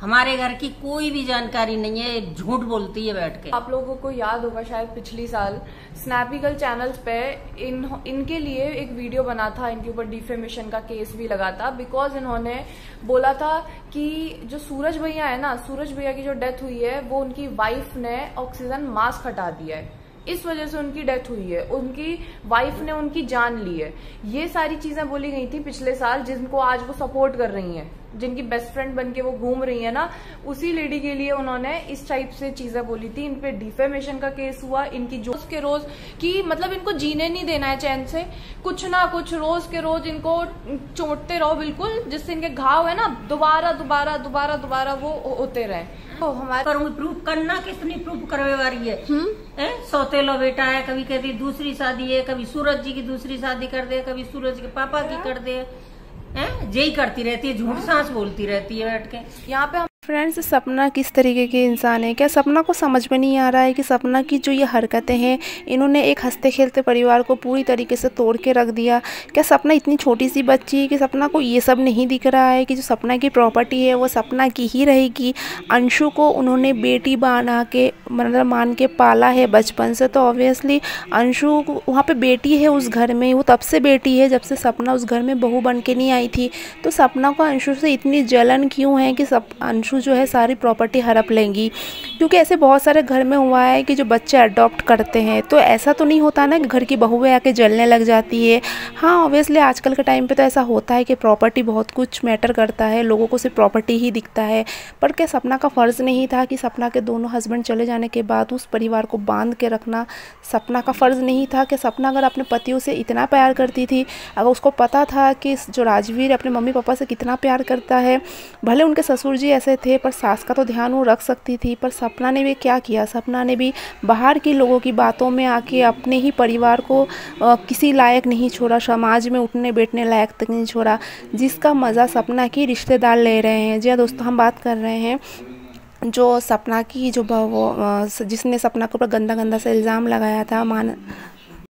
हमारे घर की कोई भी जानकारी नहीं है, झूठ बोलती है बैठ के। आप लोगों को याद होगा शायद पिछली साल स्नैपी गर्ल चैनल्स पे इनके लिए एक वीडियो बना था, इनके ऊपर डिफेमेशन का केस भी लगा था, बिकॉज इन्होंने बोला था कि जो सूरज भैया है ना, सूरज भैया की जो डेथ हुई है वो उनकी वाइफ ने ऑक्सीजन मास्क हटा दिया है, इस वजह से उनकी डेथ हुई है, उनकी वाइफ ने उनकी जान ली है। ये सारी चीजें बोली गई थी पिछले साल, जिनको आज वो सपोर्ट कर रही हैं, जिनकी बेस्ट फ्रेंड बन के वो घूम रही है ना, उसी लेडी के लिए उन्होंने इस टाइप से चीजें बोली थी। इन पे डिफेमेशन का केस हुआ, इनकी रोज के रोज की मतलब इनको जीने नहीं देना है चैन से, कुछ ना कुछ रोज के रोज इनको चोटते रहो बिल्कुल, जिससे इनके घाव है ना दोबारा दोबारा दोबारा दोबारा वो होते रहे। तो हमारे प्रूफ करना कितनी प्रूफ करवे वाली है? सौतेलो बेटा है, कभी कभी दूसरी शादी है, कभी सूरज जी की दूसरी शादी कर दे, कभी सूरज के पापा की कर दे, यही करती रहती है, झूठ सांस बोलती रहती है बैठ के यहाँ पे। फ्रेंड्स, सपना किस तरीके के इंसान है? क्या सपना को समझ में नहीं आ रहा है कि सपना की जो ये हरकतें हैं, इन्होंने एक हंसते खेलते परिवार को पूरी तरीके से तोड़ के रख दिया? क्या सपना इतनी छोटी सी बच्ची है कि सपना को ये सब नहीं दिख रहा है कि जो सपना की प्रॉपर्टी है वो सपना की ही रहेगी? अंशु को उन्होंने बेटी बना के मतलब मान के पाला है बचपन से, तो ऑब्वियसली अंशु वहाँ पर बेटी है उस घर में, वो तब से बेटी है जब से सपना उस घर में बहू बन के नहीं आई थी। तो सपना को अंशु से इतनी जलन क्यों है कि अंशु जो है सारी प्रॉपर्टी हड़प लेंगी? क्योंकि ऐसे बहुत सारे घर में हुआ है कि जो बच्चे अडॉप्ट करते हैं, तो ऐसा तो नहीं होता ना कि घर की बहुएं आके जलने लग जाती है। हाँ, ऑब्वियसली आजकल के टाइम पे तो ऐसा होता है कि प्रॉपर्टी बहुत कुछ मैटर करता है, लोगों को सिर्फ प्रॉपर्टी ही दिखता है। पर क्या सपना का फ़र्ज़ नहीं था कि सपना के दोनों हस्बैंड चले जाने के बाद उस परिवार को बांध के रखना सपना का फ़र्ज़ नहीं था? कि सपना अगर अपने पतियों से इतना प्यार करती थी, अगर उसको पता था कि जो राजवीर अपने मम्मी पापा से कितना प्यार करता है, भले उनके ससुर जी ऐसे थे पर सास का तो ध्यान वो रख सकती थी। पर सपना ने भी क्या किया? सपना ने भी बाहर के लोगों की बातों में आके अपने ही परिवार को किसी लायक नहीं छोड़ा, समाज में उठने बैठने लायक तक नहीं छोड़ा, जिसका मज़ा सपना की रिश्तेदार ले रहे हैं। जी दोस्तों, हम बात कर रहे हैं जो सपना की जो जिसने सपना के ऊपर गंदा गंदा सा इल्ज़ाम लगाया था,